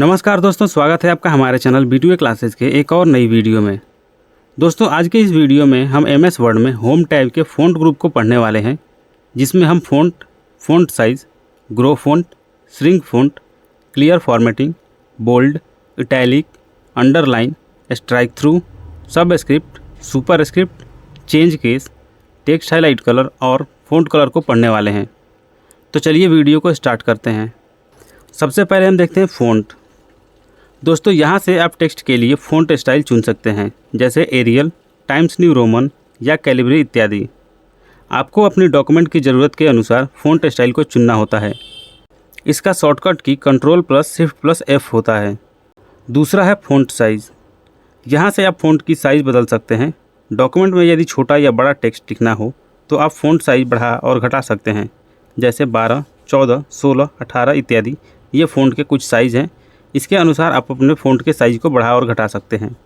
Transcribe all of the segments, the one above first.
नमस्कार दोस्तों, स्वागत है आपका हमारे चैनल B2A क्लासेस के एक और नई वीडियो में। दोस्तों आज के इस वीडियो में हम MS वर्ड में होम टैब के फ़ॉन्ट ग्रुप को पढ़ने वाले हैं, जिसमें हम font size, grow font, shrink font, clear formatting, bold, italic, underline, strike through, subscript, superscript, change case, text highlight colour और फ़ॉन्ट कलर को पढ़ने वाले हैं। तो चलिए वीडियो को स्टार्ट करते हैं। सबसे पहले हम देखते हैं फ़ॉन्ट। दोस्तों यहाँ से आप टेक्स्ट के लिए फ़ॉन्ट स्टाइल चुन सकते हैं, जैसे एरियल, टाइम्स न्यू रोमन या कैलिब्री इत्यादि। आपको अपनी डॉक्यूमेंट की ज़रूरत के अनुसार फ़ॉन्ट स्टाइल को चुनना होता है। इसका शॉर्टकट की Ctrl+Shift+F होता है। दूसरा है फ़ॉन्ट साइज़। यहाँ से आप फ़ॉन्ट की साइज़ बदल सकते हैं। डॉक्यूमेंट में यदि छोटा या बड़ा टेक्स्ट लिखना हो तो आप फ़ॉन्ट साइज़ बढ़ा और घटा सकते हैं, जैसे 12, 14, 16, 18 इत्यादि। ये फ़ॉन्ट के कुछ साइज़ हैं। इसके अनुसार आप अपने फ़ॉन्ट के साइज़ को बढ़ा और घटा सकते हैं।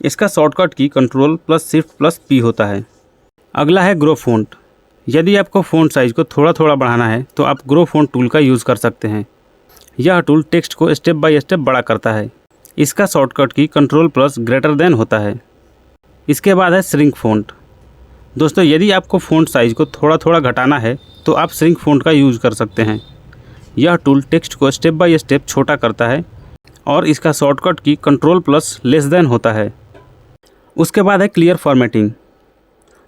इसका शॉर्टकट की Ctrl+Shift+P होता है। अगला है ग्रो फ़ॉन्ट। यदि आपको फ़ॉन्ट साइज़ को थोड़ा थोड़ा बढ़ाना है तो आप ग्रो फ़ॉन्ट टूल का यूज़ कर सकते हैं। यह टूल टेक्स्ट को स्टेप बाय स्टेप बड़ा करता है। इसका शॉर्टकट की Ctrl+G होता है। इसके बाद है श्रिंक फ़ॉन्ट। दोस्तों यदि आपको फ़ॉन्ट साइज़ को थोड़ा थोड़ा घटाना है तो आप श्रिंक फ़ॉन्ट का यूज़ कर सकते हैं। यह टूल टेक्स्ट को स्टेप बाय स्टेप छोटा करता है और इसका शॉर्टकट की Ctrl+< होता है। उसके बाद है क्लियर फॉर्मेटिंग।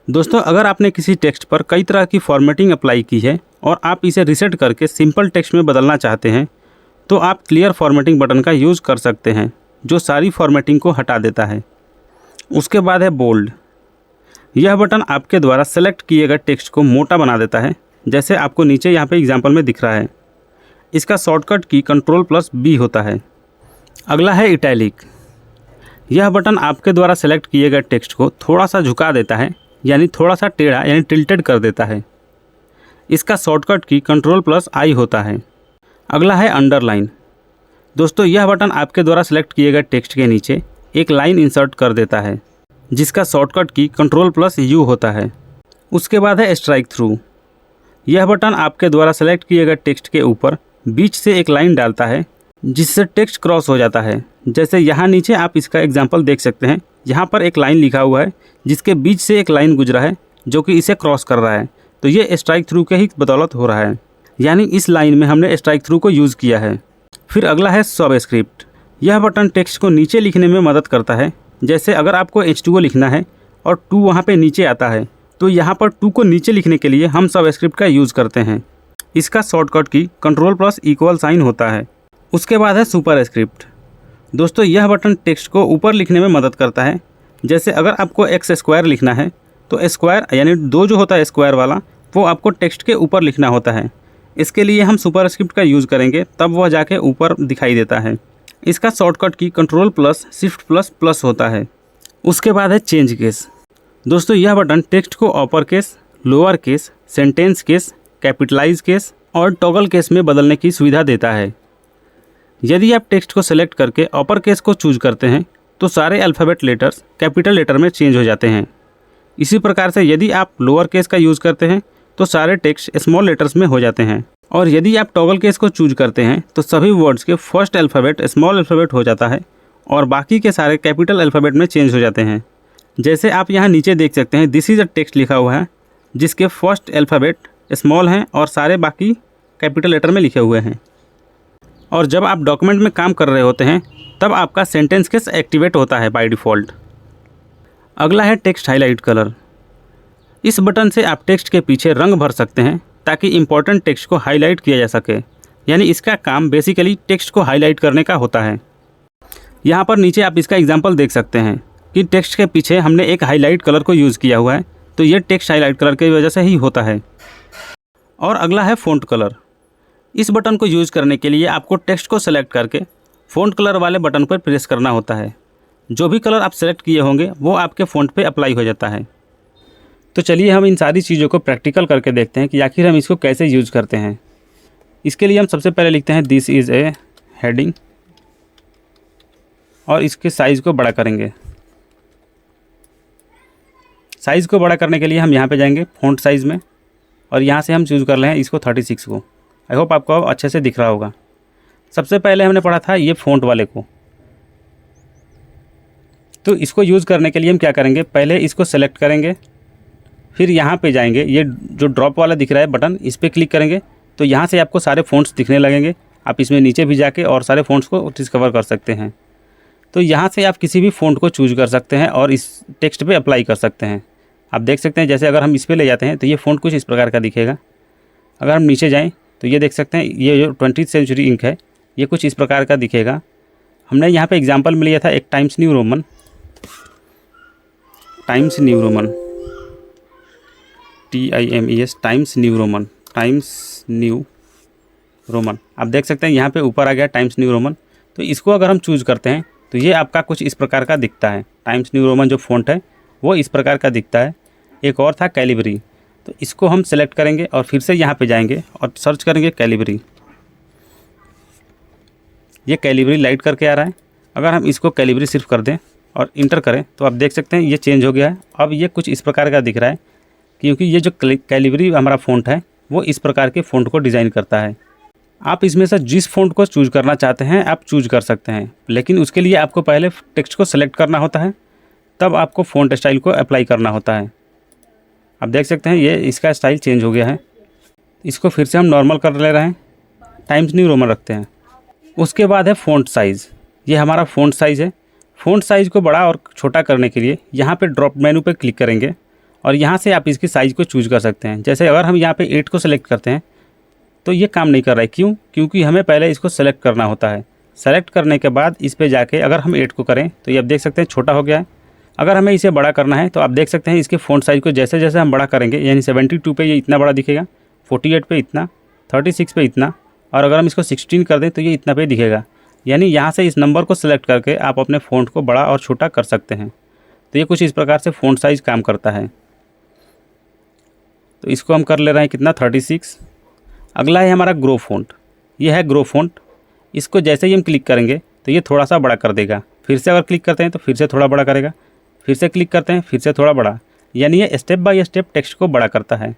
दोस्तों अगर आपने किसी टेक्स्ट पर कई तरह की फॉर्मेटिंग अप्लाई की है और आप इसे रीसेट करके सिंपल टेक्स्ट में बदलना चाहते हैं तो आप क्लियर फॉर्मेटिंग बटन का यूज़ कर सकते हैं, जो सारी फॉर्मेटिंग को हटा देता है। उसके बाद है बोल्ड। यह बटन आपके द्वारा सेलेक्ट किए गए टेक्स्ट को मोटा बना देता है, जैसे आपको नीचे यहाँ पे एग्जाम्पल में दिख रहा है। इसका शॉर्टकट की Ctrl+B होता है। अगला है इटैलिक। यह बटन आपके द्वारा सेलेक्ट किए गए टेक्स्ट को थोड़ा सा झुका देता है, यानी थोड़ा सा टेढ़ा यानी टिल्टेड कर देता है। इसका शॉर्टकट की Ctrl+I होता है। अगला है अंडरलाइन। दोस्तों यह बटन आपके द्वारा सेलेक्ट किए गए टेक्स्ट के नीचे एक लाइन इंसर्ट कर देता है, जिसका शॉर्टकट की Ctrl+U होता है। उसके बाद है स्ट्राइक थ्रू। यह बटन आपके द्वारा सेलेक्ट किए गए टेक्स्ट के ऊपर बीच से एक लाइन डालता है, जिससे टेक्स्ट क्रॉस हो जाता है। जैसे यहाँ नीचे आप इसका एग्जाम्पल देख सकते हैं। यहाँ पर एक लाइन लिखा हुआ है जिसके बीच से एक लाइन गुजरा है जो कि इसे क्रॉस कर रहा है। तो ये स्ट्राइक थ्रू के ही बदौलत हो रहा है, यानी इस लाइन में हमने स्ट्राइक थ्रू को यूज़ किया है। फिर अगला है सबस्क्रिप्ट। यह बटन टेक्स्ट को नीचे लिखने में मदद करता है। जैसे अगर आपको H2O लिखना है और 2 वहाँ पर नीचे आता है तो यहाँ पर 2 को नीचे लिखने के लिए हम सबस्क्रिप्ट का यूज़ करते हैं। इसका शॉर्टकट की Ctrl+= होता है। उसके बाद है सुपरस्क्रिप्ट। दोस्तों यह बटन टेक्स्ट को ऊपर लिखने में मदद करता है। जैसे अगर आपको x² लिखना है तो स्क्वायर यानी 2 जो होता है स्क्वायर वाला, वो आपको टेक्स्ट के ऊपर लिखना होता है। इसके लिए हम सुपरस्क्रिप्ट का यूज़ करेंगे, तब वह जाके ऊपर दिखाई देता है। इसका शॉर्टकट की Ctrl+Shift++ होता है। उसके बाद है चेंज केस। दोस्तों यह बटन टेक्स्ट को upper case, lower case, sentence case, capitalize case और टॉगल केस में बदलने की सुविधा देता है। यदि आप टेक्स्ट को सेलेक्ट करके अपर केस को चूज करते हैं तो सारे अल्फ़ाबेट लेटर्स कैपिटल लेटर में चेंज हो जाते हैं। इसी प्रकार से यदि आप लोअर केस का यूज़ करते हैं तो सारे टेक्स्ट स्मॉल लेटर्स में हो जाते हैं। और यदि आप टॉगल केस को चूज करते हैं तो सभी वर्ड्स के फर्स्ट अल्फ़ाबेट स्मॉल अल्फ़ाबेट हो जाता है और बाकी के सारे कैपिटल अल्फ़ाबेट में चेंज हो जाते हैं। जैसे आप यहाँ नीचे देख सकते हैं, दिस इज़ अ टेक्स्ट लिखा हुआ है जिसके फर्स्ट अल्फ़ाबेट स्मॉल हैं और सारे बाकी कैपिटल लेटर में लिखे हुए हैं। और जब आप डॉक्यूमेंट में काम कर रहे होते हैं तब आपका सेंटेंस केस एक्टिवेट होता है बाय डिफ़ॉल्ट। अगला है टेक्स्ट हाईलाइट कलर। इस बटन से आप टेक्स्ट के पीछे रंग भर सकते हैं ताकि इम्पोर्टेंट टेक्स्ट को हाईलाइट किया जा सके, यानी इसका काम बेसिकली टेक्स्ट को हाईलाइट करने का होता है। यहाँ पर नीचे आप इसका एग्जाम्पल देख सकते हैं कि टेक्स्ट के पीछे हमने एक हाईलाइट कलर को यूज़ किया हुआ है, तो ये टेक्स्ट हाईलाइट कलर की वजह से ही होता है। और अगला है फ़ॉन्ट कलर। इस बटन को यूज़ करने के लिए आपको टेक्स्ट को सेलेक्ट करके फ़ॉन्ट कलर वाले बटन पर प्रेस करना होता है। जो भी कलर आप सेलेक्ट किए होंगे वो आपके फ़ॉन्ट पे अप्लाई हो जाता है। तो चलिए हम इन सारी चीज़ों को प्रैक्टिकल करके देखते हैं कि आखिर हम इसको कैसे यूज़ करते हैं। इसके लिए हम सबसे पहले लिखते हैं दिस इज़ ए हेडिंग और इसके साइज़ को बड़ा करेंगे। साइज़ को बड़ा करने के लिए हम यहाँ पे जाएंगे फ़ॉन्ट साइज़ में और यहाँ से हम चूज़ कर रहे हैं इसको 36 को। आई होप आपको अच्छे से दिख रहा होगा। सबसे पहले हमने पढ़ा था ये फ़ॉन्ट वाले को। तो इसको यूज़ करने के लिए हम क्या करेंगे, पहले इसको सेलेक्ट करेंगे, फिर यहाँ पे जाएंगे, ये जो ड्रॉप वाला दिख रहा है बटन, इस पर क्लिक करेंगे तो यहाँ से आपको सारे फ़ॉन्ट्स दिखने लगेंगे। आप इसमें नीचे भी जाके और सारे फ़ॉन्ट्स को डिस्कवर कर सकते हैं। तो यहाँ से आप किसी भी फ़ॉन्ट को चूज कर सकते हैं और इस टेक्स्ट पे अप्लाई कर सकते हैं। आप देख सकते हैं जैसे अगर हम इस पर ले जाते हैं तो ये फ़ॉन्ट कुछ इस प्रकार का दिखेगा। अगर हम नीचे जाएँ तो ये देख सकते हैं ये जो 20th सेंचुरी इंक है ये कुछ इस प्रकार का दिखेगा। हमने यहाँ पे एग्जांपल में लिया था एक times new Roman, times new Roman, TIMES, times new Roman, times new Roman. आप देख सकते हैं यहाँ पे ऊपर आ गया टाइम्स न्यू रोमन। तो इसको अगर हम चूज़ करते हैं तो ये आपका कुछ इस प्रकार का दिखता है। टाइम्स न्यू रोमन जो फ़ॉन्ट है वो इस प्रकार का दिखता है। एक और था कैलिबरी, तो इसको हम सेलेक्ट करेंगे और फिर से यहाँ पे जाएंगे और सर्च करेंगे कैलिबरी। ये कैलिबरी लाइट करके आ रहा है। अगर हम इसको कैलिबरी सिर्फ कर दें और इंटर करें तो आप देख सकते हैं ये चेंज हो गया है। अब ये कुछ इस प्रकार का दिख रहा है क्योंकि ये जो कैलिबरी हमारा फ़ॉन्ट है वो इस प्रकार के फ़ॉन्ट को डिज़ाइन करता है। आप इसमें से जिस फ़ॉन्ट को चूज़ करना चाहते हैं आप चूज़ कर सकते हैं, लेकिन उसके लिए आपको पहले टेक्स्ट को सेलेक्ट करना होता है, तब आपको फ़ॉन्ट स्टाइल को अप्लाई करना होता है। आप देख सकते हैं ये इसका स्टाइल चेंज हो गया है। इसको फिर से हम नॉर्मल कर ले रहे हैं, टाइम्स न्यू रोमन रखते हैं। उसके बाद है फ़ॉन्ट साइज़। ये हमारा फ़ॉन्ट साइज़ है। फ़ॉन्ट साइज़ को बड़ा और छोटा करने के लिए यहाँ पे ड्रॉप मेनू पे क्लिक करेंगे और यहाँ से आप इसकी साइज़ को चूज़ कर सकते हैं। जैसे अगर हम यहाँ पे 8 को सेलेक्ट करते हैं तो ये काम नहीं कर रहा है। क्यों? क्योंकि हमें पहले इसको सेलेक्ट करना होता है। सेलेक्ट करने के बाद इस पे जाके अगर हम 8 को करें तो ये आप देख सकते हैं छोटा हो गया है। अगर हमें इसे बड़ा करना है तो आप देख सकते हैं इसके फ़ॉन्ट साइज़ को जैसे जैसे हम बड़ा करेंगे, यानी 72 पे ये इतना बड़ा दिखेगा, 48 पे इतना, 36 पे इतना, और अगर हम इसको 16 कर दें तो ये इतना पे दिखेगा। यानी यहाँ से इस नंबर को सेलेक्ट करके आप अपने फ़ॉन्ट को बड़ा और छोटा कर सकते हैं। तो ये कुछ इस प्रकार से फ़ॉन्ट साइज़ काम करता है। तो इसको हम कर ले रहे हैं कितना, 36। अगला है हमारा ग्रो फ़ॉन्ट। ये है ग्रो फ़ॉन्ट। इसको जैसे ही हम क्लिक करेंगे तो ये थोड़ा सा बड़ा कर देगा। फिर से अगर क्लिक करते हैं तो फिर से थोड़ा बड़ा करेगा, फिर से क्लिक करते हैं फिर से थोड़ा बड़ा, यानी ये स्टेप बाय स्टेप टेक्स्ट को बड़ा करता है।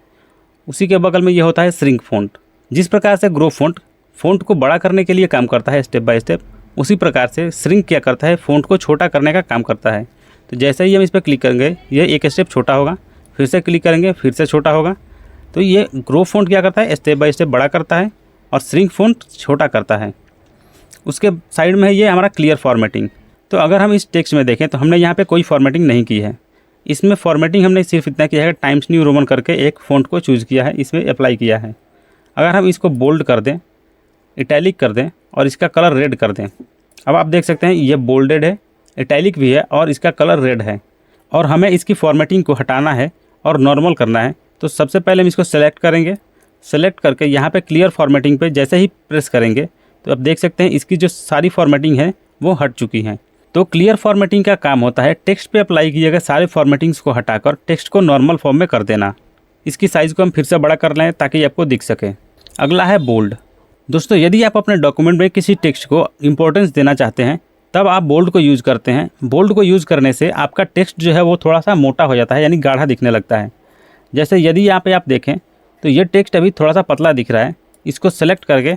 उसी के बगल में ये होता है श्रिंक फ़ॉन्ट। जिस प्रकार से ग्रो फ़ॉन्ट को बड़ा करने के लिए काम करता है स्टेप बाय स्टेप, उसी प्रकार से श्रिंक क्या करता है, फ़ॉन्ट को छोटा करने का काम करता है। तो जैसे ही हम इस पर क्लिक करेंगे ये एक स्टेप छोटा होगा, फिर से क्लिक करेंगे फिर से छोटा होगा। तो ये ग्रो फ़ॉन्ट क्या करता है, स्टेप बाय स्टेप बड़ा करता है और श्रिंक फ़ॉन्ट छोटा करता है। उसके साइड में है ये हमारा क्लियर फॉर्मेटिंग। तो अगर हम इस टेक्स्ट में देखें तो हमने यहाँ पे कोई फॉर्मेटिंग नहीं की है। इसमें फॉर्मेटिंग हमने सिर्फ इतना किया है, टाइम्स न्यू रोमन करके एक फ़ॉन्ट को चूज़ किया है, इसमें अप्लाई किया है। अगर हम इसको बोल्ड कर दें, इटैलिक कर दें और इसका कलर रेड कर दें, अब आप देख सकते हैं ये बोल्डेड है, इटैलिक भी है और इसका कलर रेड है। और हमें इसकी फॉर्मेटिंग को हटाना है और नॉर्मल करना है। तो सबसे पहले हम इसको सेलेक्ट करेंगे। सेलेक्ट करके यहाँ पे क्लियर फॉर्मेटिंग पे जैसे ही प्रेस करेंगे तो आप देख सकते हैं इसकी जो सारी फॉर्मेटिंग है वो हट चुकी हैं। तो क्लियर फॉर्मेटिंग का काम होता है टेक्स्ट पे अप्लाई किए गए सारे फॉर्मेटिंग्स को हटाकर टेक्स्ट को नॉर्मल फॉर्म में कर देना। इसकी साइज़ को हम फिर से बड़ा कर लें ताकि आपको दिख सके। अगला है बोल्ड। दोस्तों यदि आप अपने डॉक्यूमेंट में किसी टेक्स्ट को इंपॉर्टेंस देना चाहते हैं तब आप बोल्ड को यूज़ करते हैं। बोल्ड को यूज़ करने से आपका टेक्स्ट जो है वो थोड़ा सा मोटा हो जाता है, यानी गाढ़ा दिखने लगता है। जैसे यदि यहाँ पे आप देखें तो ये टेक्स्ट अभी थोड़ा सा पतला दिख रहा है। इसको सेलेक्ट करके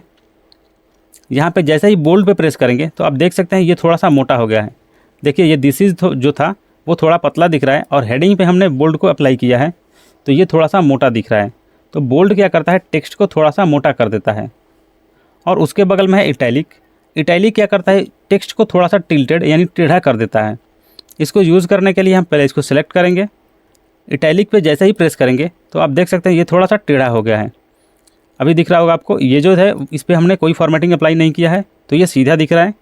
यहाँ पे जैसे ही बोल्ड पे प्रेस करेंगे तो आप देख सकते हैं ये थोड़ा सा मोटा हो गया है। देखिए ये दिस इज़ जो था वो थोड़ा पतला दिख रहा है और हेडिंग पे हमने बोल्ड को अप्लाई किया है तो ये थोड़ा सा मोटा दिख रहा है। तो बोल्ड क्या करता है, टेक्स्ट को थोड़ा सा मोटा कर देता है। और उसके बगल में है इटैलिक। इटैलिक क्या करता है, टेक्स्ट को थोड़ा सा टिल्टेड यानी टेढ़ा कर देता है। इसको यूज़ करने के लिए हम पहले इसको सेलेक्ट करेंगे, इटैलिक पे जैसे ही प्रेस करेंगे तो आप देख सकते हैं ये थोड़ा सा टेढ़ा हो गया है। अभी दिख रहा होगा आपको, ये जो है इस पर हमने कोई फॉर्मेटिंग अप्लाई नहीं किया है तो ये सीधा दिख रहा है।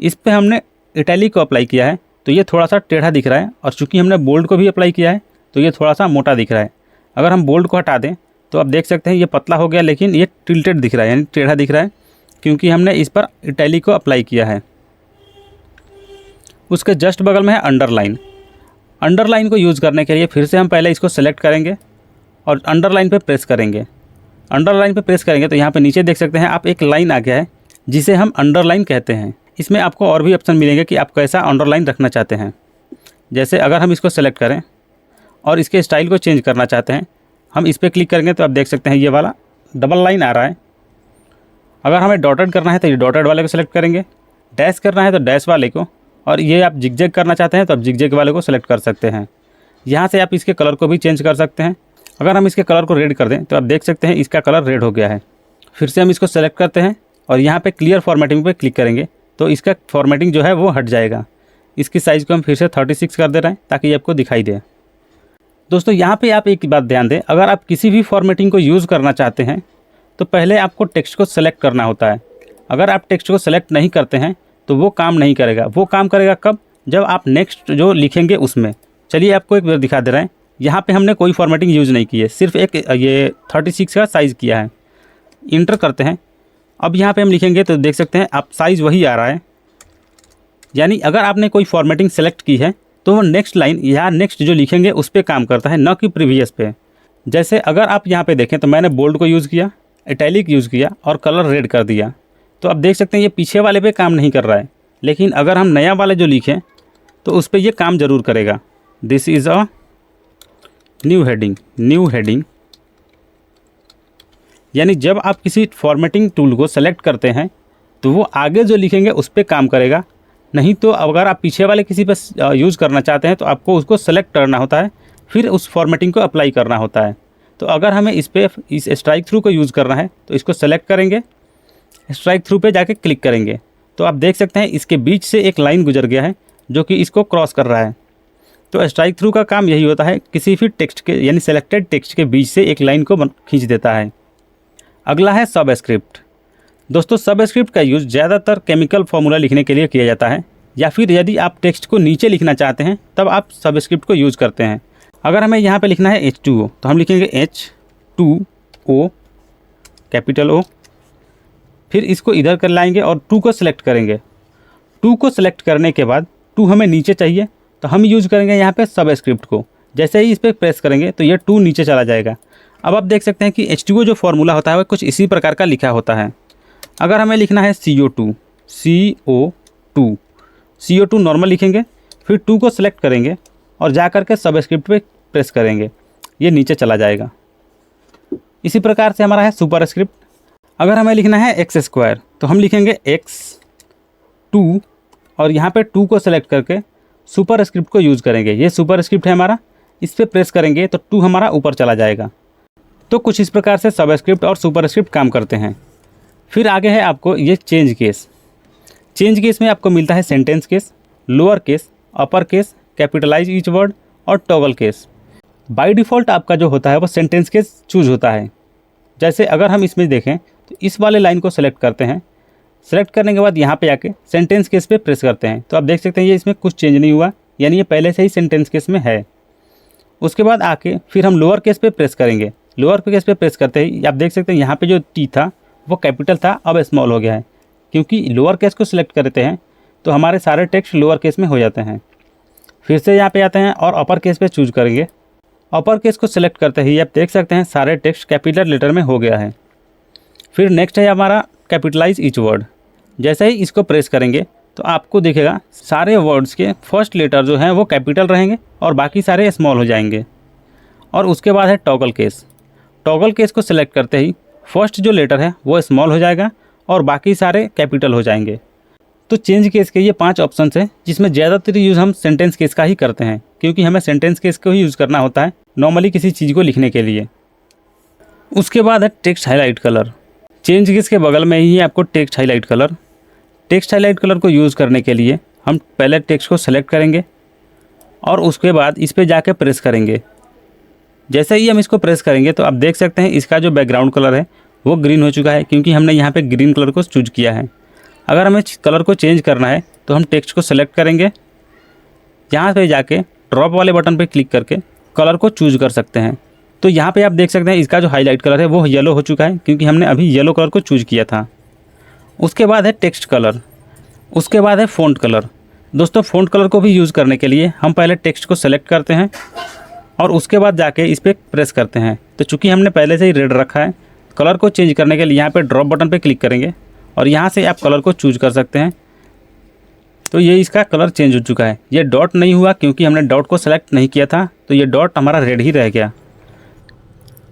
इस पर हमने इटैलिक को अप्लाई किया है तो ये थोड़ा सा टेढ़ा दिख रहा है। और चूँकि हमने बोल्ड को भी अप्लाई किया है तो ये थोड़ा सा मोटा दिख रहा है। अगर हम बोल्ड को हटा दें तो आप देख सकते हैं ये पतला हो गया, लेकिन ये टिल्टेड दिख रहा है यानी टेढ़ा दिख रहा है, क्योंकि हमने इस पर इटैलिक को अप्लाई किया है। उसके जस्ट बगल में है अंडरलाइन। अंडरलाइन को यूज़ करने के लिए फिर से हम पहले इसको सेलेक्ट करेंगे और अंडरलाइन पे प्रेस करेंगे। अंडरलाइन पे प्रेस करेंगे तो यहाँ पे नीचे देख सकते हैं आप एक लाइन आ गया है जिसे हम अंडरलाइन कहते हैं। इसमें आपको और भी ऑप्शन मिलेंगे कि आप कैसा अंडरलाइन रखना चाहते हैं। जैसे अगर हम इसको सेलेक्ट करें और इसके स्टाइल को चेंज करना चाहते हैं, हम इस पर क्लिक करेंगे तो आप देख सकते हैं ये वाला डबल लाइन आ रहा है। अगर हमें डॉटेड करना है तो ये डॉटेड वाले को सेलेक्ट करेंगे, डैश करना है तो डैश वाले को, और ये आप जिगजैग करना चाहते हैं तो आप जिगजैग वाले को सेलेक्ट कर सकते हैं। यहाँ से आप इसके कलर को भी चेंज कर सकते हैं। अगर हम इसके कलर को रेड कर दें तो आप देख सकते हैं इसका कलर रेड हो गया है। फिर से हम इसको सेलेक्ट करते हैं और यहाँ पे क्लियर फॉर्मेटिंग पे क्लिक करेंगे तो इसका फॉर्मेटिंग जो है वो हट जाएगा। इसकी साइज़ को हम फिर से 36 कर दे रहे हैं ताकि ये आपको दिखाई दे। दोस्तों यहाँ पे आप एक बात ध्यान दें, अगर आप किसी भी फॉर्मेटिंग को यूज़ करना चाहते हैं तो पहले आपको टेक्स्ट को सेलेक्ट करना होता है। अगर आप टेक्स्ट को सेलेक्ट नहीं करते हैं तो वो काम नहीं करेगा। वो काम करेगा कब? जब आप नेक्स्ट जो लिखेंगे उसमें। चलिए आपको एक बार दिखा दे रहे हैं। यहाँ पे हमने कोई फॉर्मेटिंग यूज़ नहीं की है, सिर्फ एक ये 36 का साइज़ किया है। इंटर करते हैं। अब यहाँ पे हम लिखेंगे तो देख सकते हैं आप साइज़ वही आ रहा है। यानी अगर आपने कोई फॉर्मेटिंग सेलेक्ट की है तो वो नेक्स्ट लाइन या नेक्स्ट जो लिखेंगे उस पर काम करता है, न कि प्रीवियस पे। जैसे अगर आप यहाँ पे देखें तो मैंने बोल्ड को यूज़ किया, इटैलिक यूज़ किया और कलर रेड कर दिया, तो आप देख सकते हैं ये पीछे वाले पे काम नहीं कर रहा है। लेकिन अगर हम नया वाले जो लिखें तो उस पर ये काम ज़रूर करेगा। This is a new heading. यानी जब आप किसी फॉर्मेटिंग टूल को सेलेक्ट करते हैं तो वो आगे जो लिखेंगे उस पर काम करेगा। नहीं तो अगर आप पीछे वाले किसी पर यूज़ करना चाहते हैं तो आपको उसको सेलेक्ट करना होता है, फिर उस फॉर्मेटिंग को अप्लाई करना होता है। तो अगर हमें इस स्ट्राइक थ्रू को यूज़ करना है तो इसको सेलेक्ट करेंगे, स्ट्राइक थ्रू पे जाके क्लिक करेंगे तो आप देख सकते हैं इसके बीच से एक लाइन गुजर गया है जो कि इसको क्रॉस कर रहा है। तो स्ट्राइक थ्रू का काम यही होता है, किसी भी टेक्स्ट के यानी सेलेक्टेड टेक्स्ट के बीच से एक लाइन को खींच देता है। अगला है सबस्क्रिप्ट। दोस्तों सबस्क्रिप्ट का यूज़ ज़्यादातर केमिकल फार्मूला लिखने के लिए किया जाता है, या फिर यदि आप टेक्स्ट को नीचे लिखना चाहते हैं तब आप सबस्क्रिप्ट को यूज़ करते हैं। अगर हमें यहाँ पे लिखना है H2O तो हम लिखेंगे H2O कैपिटल O, फिर इसको इधर कर लाएंगे और 2 को सिलेक्ट करेंगे। 2 को सिलेक्ट करने के बाद 2 हमें नीचे चाहिए तो हम यूज़ करेंगे यहाँ पे सबस्क्रिप्ट को। जैसे ही इस पर प्रेस करेंगे तो ये 2 नीचे चला जाएगा। अब आप देख सकते हैं कि H2O जो फार्मूला होता है वह कुछ इसी प्रकार का लिखा होता है। अगर हमें लिखना है CO2 नॉर्मल लिखेंगे, फिर 2 को सिलेक्ट करेंगे और जा कर के सबस्क्रिप्ट पे प्रेस करेंगे, ये नीचे चला जाएगा। इसी प्रकार से हमारा है सुपरस्क्रिप्ट। अगर हमें लिखना है x² तो हम लिखेंगे x2 और यहाँ पे 2 को सिलेक्ट करके सुपरस्क्रिप्ट को यूज़ करेंगे। ये सुपरस्क्रिप्ट है हमारा, इस पर प्रेस करेंगे तो 2 हमारा ऊपर चला जाएगा। तो कुछ इस प्रकार से सबस्क्रिप्ट और सुपरस्क्रिप्ट काम करते हैं। फिर आगे है आपको ये चेंज केस। चेंज केस में आपको मिलता है sentence case, lower case, upper case, capitalize each word और टॉगल केस। बाय डिफ़ॉल्ट आपका जो होता है वो सेंटेंस केस चूज होता है। जैसे अगर हम इसमें देखें तो इस वाले लाइन को सेलेक्ट करते हैं, सेलेक्ट करने के बाद यहाँ पे आके सेंटेंस केस पे प्रेस करते हैं तो आप देख सकते हैं ये इसमें कुछ चेंज नहीं हुआ, यानी ये पहले से ही सेंटेंस केस में है। उसके बाद आके फिर हम लोअर केस पे प्रेस करेंगे। लोअर केस पे प्रेस करते ही आप देख सकते हैं यहाँ पे जो टी था वो कैपिटल था, अब स्मॉल हो गया है, क्योंकि लोअर केस को सिलेक्ट करते हैं तो हमारे सारे टेक्स्ट लोअर केस में हो जाते हैं। फिर से यहाँ पे आते हैं और अपर केस पे चूज करेंगे। अपर केस को सिलेक्ट करते ही आप देख सकते हैं सारे टेक्स्ट कैपिटल लेटर में हो गया है। फिर नेक्स्ट है हमारा कैपिटलाइज ईच वर्ड। जैसे ही इसको प्रेस करेंगे तो आपको दिखेगा सारे वर्ड्स के फर्स्ट लेटर जो हैं वो कैपिटल रहेंगे और बाकी सारे स्मॉल हो जाएंगे। और उसके बाद है टॉगल केस। टॉगल केस को सिलेक्ट करते ही फर्स्ट जो लेटर है वो स्मॉल हो जाएगा और बाकी सारे कैपिटल हो जाएंगे। तो चेंज केस के ये 5 ऑप्शंस हैं जिसमें ज़्यादातर यूज़ हम सेंटेंस केस का ही करते हैं, क्योंकि हमें सेंटेंस केस को ही यूज़ करना होता है नॉर्मली किसी चीज़ को लिखने के लिए। उसके बाद है text highlight colour. Change case के बगल में ही आपको text highlight colour. Text highlight colour को यूज़ करने के लिए हम पहले टेक्स्ट को सेलेक्ट करेंगे और उसके बाद इस पर जाके प्रेस करेंगे। जैसे ही हम इसको प्रेस करेंगे तो आप देख सकते हैं इसका जो बैकग्राउंड कलर है वो ग्रीन हो चुका है, क्योंकि हमने यहाँ पे ग्रीन कलर को चूज किया है। अगर हमें कलर को चेंज करना है तो हम टेक्स्ट को सेलेक्ट करेंगे, यहाँ पे जाके ड्रॉप वाले बटन पे क्लिक करके कलर को चूज कर सकते हैं। तो यहाँ पे आप देख सकते हैं इसका जो हाईलाइट कलर है वो येलो हो चुका है, क्योंकि हमने अभी येलो कलर को चूज किया था। उसके बाद है टेक्स्ट कलर। उसके बाद है फ़ॉन्ट कलर। दोस्तों फ़ॉन्ट कलर को भी यूज़ करने के लिए हम पहले टेक्स्ट को सेलेक्ट करते हैं और उसके बाद जाके इस पर प्रेस करते हैं। तो चूँकि हमने पहले से ही रेड रखा है, कलर को चेंज करने के लिए यहाँ पे ड्रॉप बटन पे क्लिक करेंगे और यहाँ से आप कलर को चूज कर सकते हैं। तो ये इसका कलर चेंज हो चुका है। ये डॉट नहीं हुआ क्योंकि हमने डॉट को सेलेक्ट नहीं किया था, तो ये डॉट हमारा रेड ही रह गया।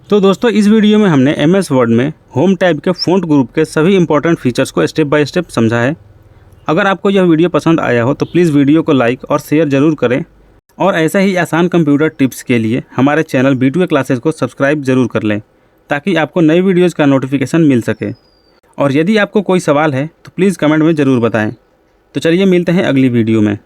तो दोस्तों इस वीडियो में हमने MS वर्ड में होम टैब के फ़ॉन्ट ग्रुप के सभी इंपॉर्टेंट फीचर्स को स्टेप बाय स्टेप समझा है। अगर आपको यह वीडियो पसंद आया हो तो प्लीज़ वीडियो को लाइक और शेयर ज़रूर करें और ऐसा ही आसान कंप्यूटर टिप्स के लिए हमारे चैनल B2A क्लासेस को सब्सक्राइब ज़रूर कर लें ताकि आपको नई वीडियोज़ का नोटिफिकेशन मिल सके। और यदि आपको कोई सवाल है तो प्लीज़ कमेंट में ज़रूर बताएं। तो चलिए मिलते हैं अगली वीडियो में।